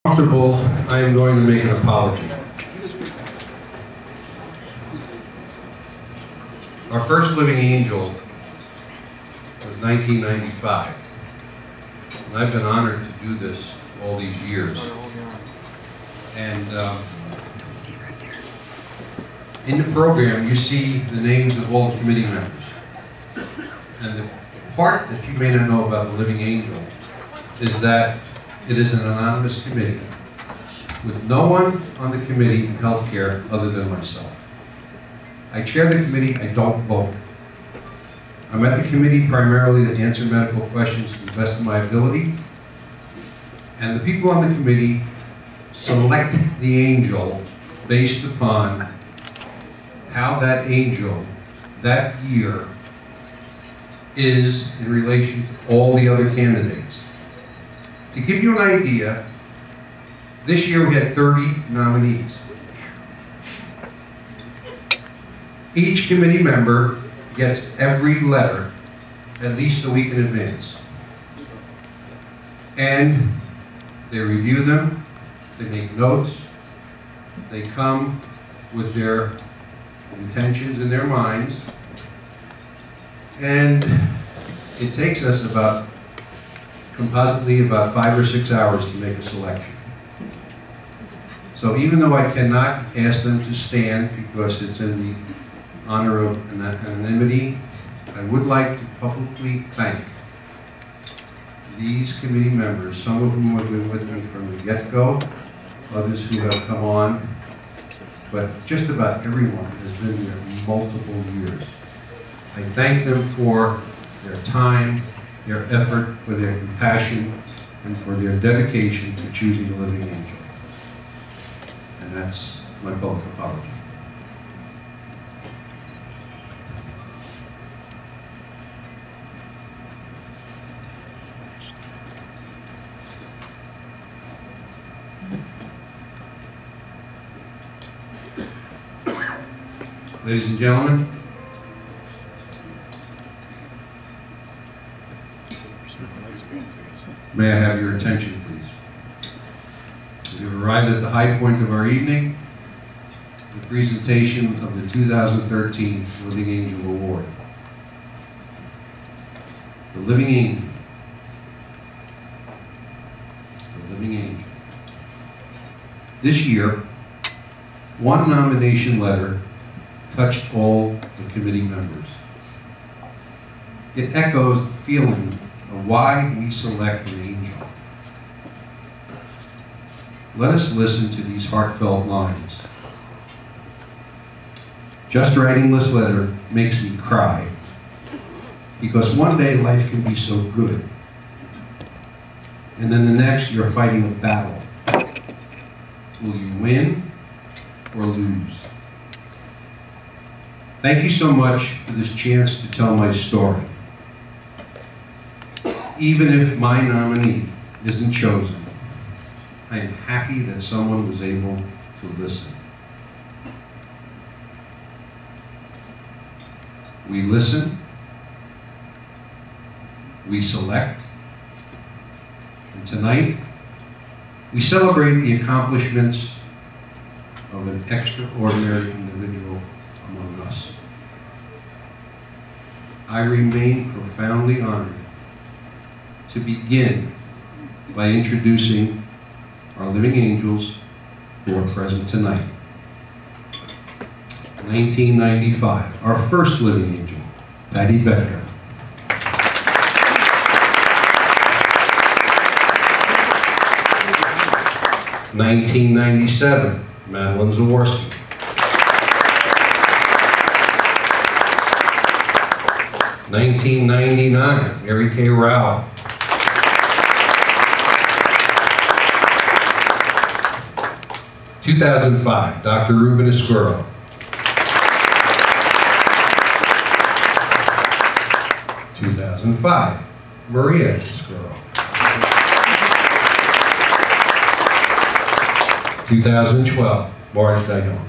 Comfortable, I am going to make an apology. Our first living angel was 1995. And I've been honored to do this all these years. And in the program, you see the names of all the committee members. And the part that you may not know about the living angel is that it is an anonymous committee with no one on the committee in healthcare other than myself. I chair the committee, I don't vote. I'm at the committee primarily to answer medical questions to the best of my ability. And the people on the committee select the angel based upon how that angel that year is in relation to all the other candidates. To give you an idea, this year we had 30 nominees. Each committee member gets every letter at least a week in advance. And they review them, they make notes, they come with their intentions in their minds, and it takes us compositely about 5 or 6 hours to make a selection. So even though I cannot ask them to stand because it's in the honor of anonymity, I would like to publicly thank these committee members, some of whom have been with me from the get-go, others who have come on, but just about everyone has been there multiple years. I thank them for their time, their effort, for their compassion, and for their dedication to choosing a living angel. And that's my public apology. Ladies and gentlemen, may I have your attention, please? We have arrived at the high point of our evening, the presentation of the 2013 Living Angel Award. The Living Angel. The Living Angel. This year, one nomination letter touched all the committee members. It echoes the feeling of why we select an angel. Let us listen to these heartfelt lines. Just writing this letter makes me cry, because one day life can be so good, and then the next you're fighting a battle. Will you win or lose? Thank you so much for this chance to tell my story. Even if my nominee isn't chosen, I am happy that someone was able to listen. We listen, we select, and tonight we celebrate the accomplishments of an extraordinary individual among us. I remain profoundly honored to begin by introducing our living angels who are present tonight. 1995, our first living angel, Patty Becker. 1997, Madeline Zolli. 1999, Mary Kay Rao. 2005, Dr. Ruben Escuro. 2005, Maria Escuro. 2012, Marge Dayon.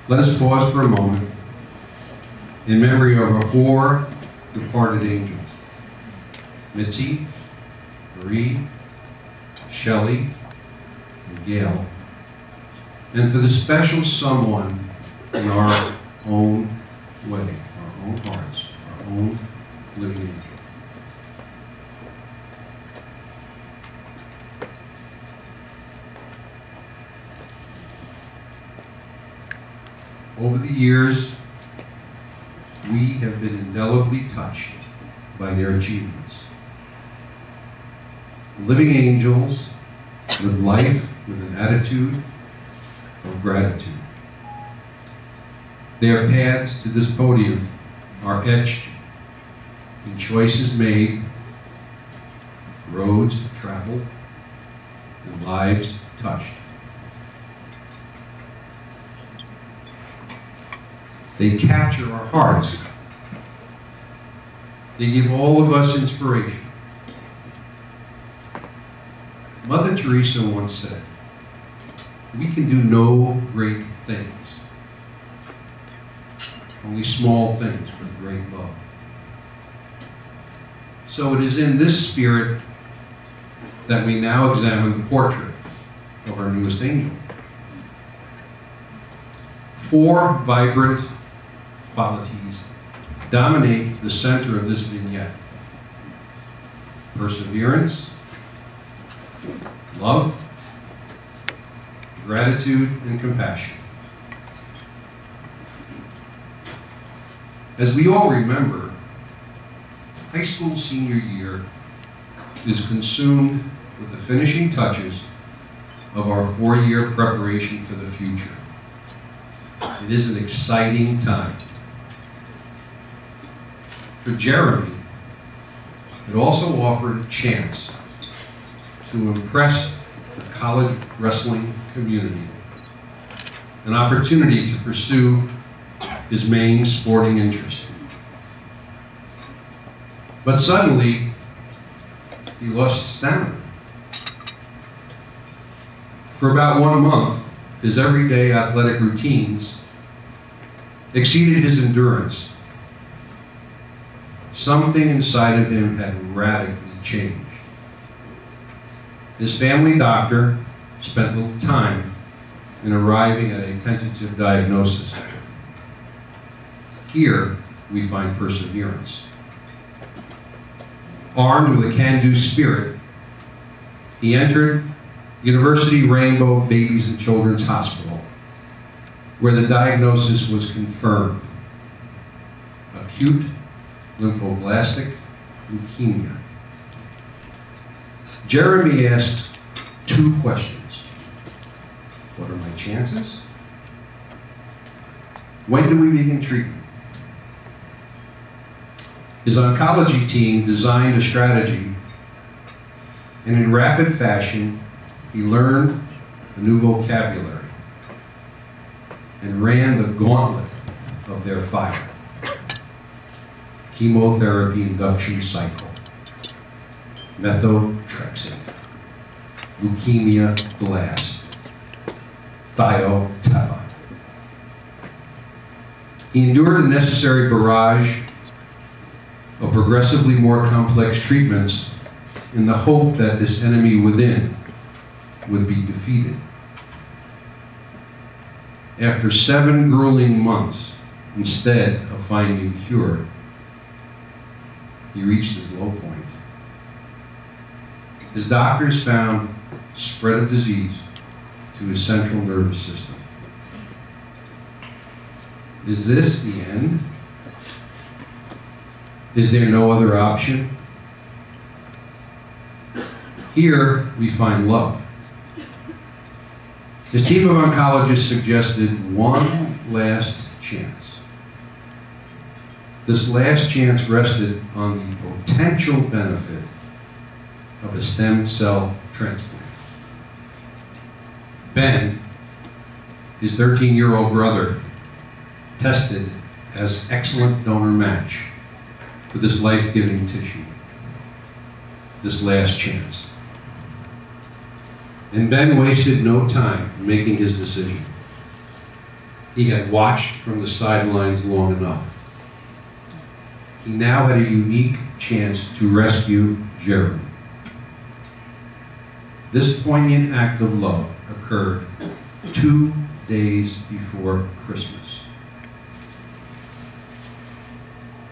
Let us pause for a moment in memory of our 4 departed angels, Mitzi, Marie, Shelley, and Gail, and for the special someone in our own way, our own hearts, our own living angel. Over the years, we have been indelibly touched by their achievements. Living angels live life with an attitude of gratitude. Their paths to this podium are etched in choices made, roads traveled, and lives touched. They capture our hearts. They give all of us inspiration. Mother Teresa once said, "We can do no great things, only small things with great love." So it is in this spirit that we now examine the portrait of our newest angel. 4 vibrant qualities dominate the center of this vignette: perseverance, love, gratitude, and compassion. As we all remember, high school senior year is consumed with the finishing touches of our 4-year preparation for the future. It is an exciting time. For Jeremy, it also offered a chance to impress the college wrestling community, an opportunity to pursue his main sporting interest. But suddenly, he lost stamina. For about 1 month, his everyday athletic routines exceeded his endurance. Something inside of him had radically changed. His family doctor spent little time in arriving at a tentative diagnosis. Here, we find perseverance. Armed with a can-do spirit, he entered University Rainbow Babies and Children's Hospital, where the diagnosis was confirmed: acute lymphoblastic leukemia. Jeremy asked 2 questions. What are my chances? When do we begin treatment? His oncology team designed a strategy, and in rapid fashion, he learned a new vocabulary and ran the gauntlet of their fire. Chemotherapy induction cycle, methotrexate, leukemia blast, thiotapa. He endured the necessary barrage of progressively more complex treatments in the hope that this enemy within would be defeated. After 7 grueling months, instead of finding cure, he reached his low point. His doctors found spread of disease to his central nervous system. Is this the end? Is there no other option? Here we find love. His team of oncologists suggested one last chance. This last chance rested on the potential benefit of a stem cell transplant. Ben, his 13-year-old brother, tested as excellent donor match for this life-giving tissue, this last chance. And Ben wasted no time making his decision. He had watched from the sidelines long enough. he now had a unique chance to rescue Jeremy. This poignant act of love occurred 2 days before Christmas.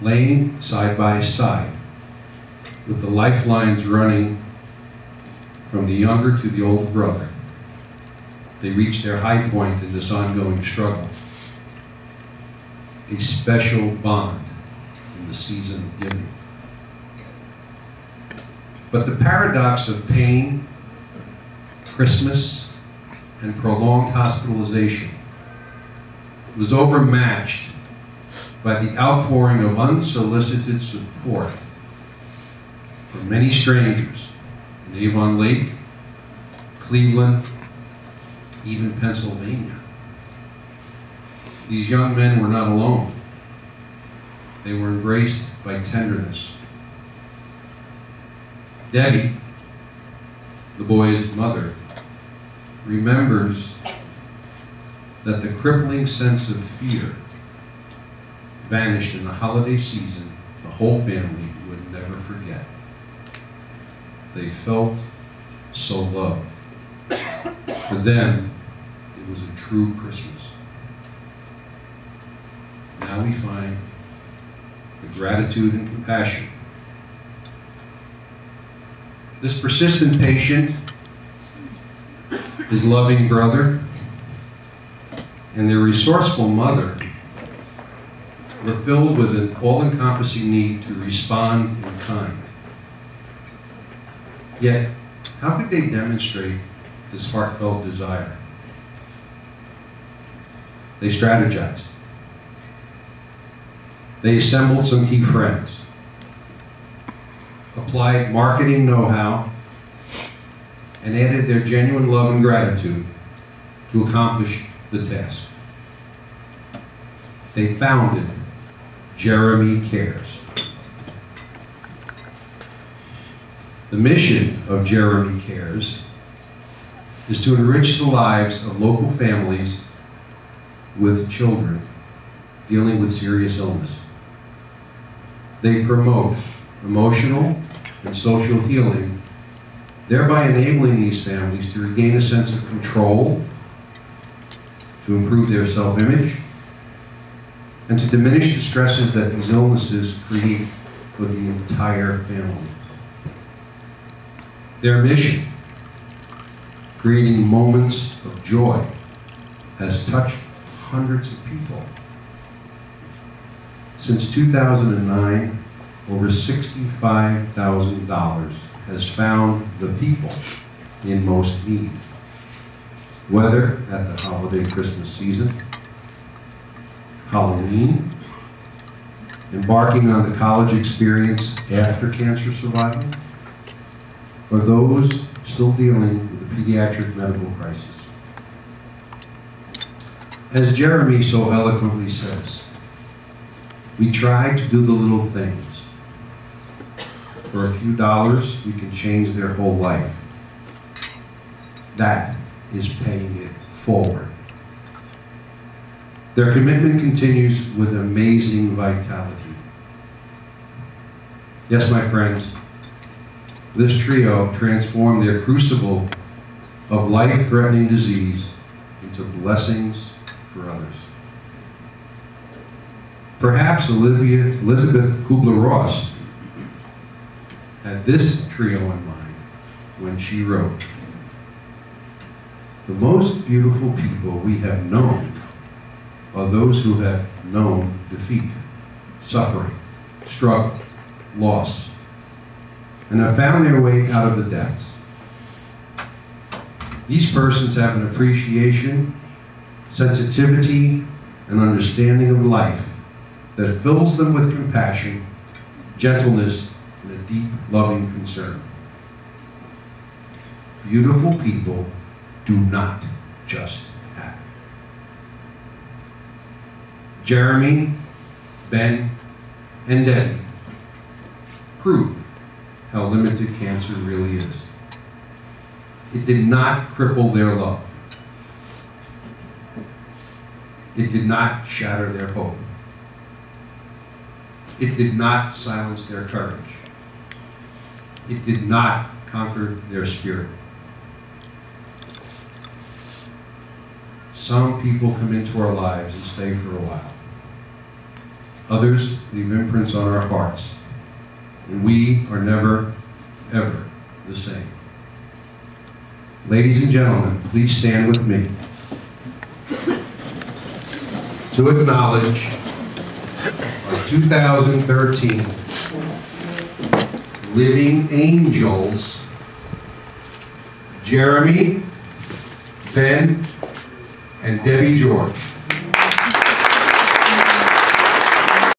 Laying side by side, with the lifelines running from the younger to the older brother, they reached their high point in this ongoing struggle. A special bond in the season of giving. But the paradox of pain, Christmas, and prolonged hospitalization was overmatched by the outpouring of unsolicited support from many strangers in Avon Lake, Cleveland, even Pennsylvania. These young men were not alone. They were embraced by tenderness. Debbie, the boy's mother, remembers that the crippling sense of fear vanished in the holiday season the whole family would never forget. They felt so loved. For them, it was a true Christmas. Now we find the gratitude and compassion. This persistent patient, his loving brother, and their resourceful mother were filled with an all-encompassing need to respond in kind. Yet, how could they demonstrate this heartfelt desire? They strategized. They assembled some key friends, applied marketing know-how, and added their genuine love and gratitude to accomplish the task. They founded Jeremy Cares. The mission of Jeremy Cares is to enrich the lives of local families with children dealing with serious illness. They promote emotional and social healing, thereby enabling these families to regain a sense of control, to improve their self-image, and to diminish the stresses that these illnesses create for the entire family. Their mission, creating moments of joy, has touched hundreds of people. Since 2009, over $65,000 has found the people in most need, whether at the holiday Christmas season, Halloween, embarking on the college experience after cancer survival, or those still dealing with the pediatric medical crisis. As Jeremy so eloquently says, we try to do the little things. For a few dollars, we can change their whole life. That is paying it forward. Their commitment continues with amazing vitality. Yes, my friends, this trio transformed their crucible of life-threatening disease into blessings for others. Perhaps Elizabeth Kubler-Ross had this trio in mind when she wrote, "The most beautiful people we have known are those who have known defeat, suffering, struggle, loss, and have found their way out of the depths. These persons have an appreciation, sensitivity, and understanding of life that fills them with compassion, gentleness, and a deep, loving concern. Beautiful people do not just happen." Jeremy, Ben, and Debbie prove how limited cancer really is. It did not cripple their love. It did not shatter their hope. It did not silence their courage. It did not conquer their spirit. Some people come into our lives and stay for a while. Others leave imprints on our hearts. And we are never, ever the same. Ladies and gentlemen, please stand with me to acknowledge our 2013 Living Angels, Jeremy, Ben, and Debbie George.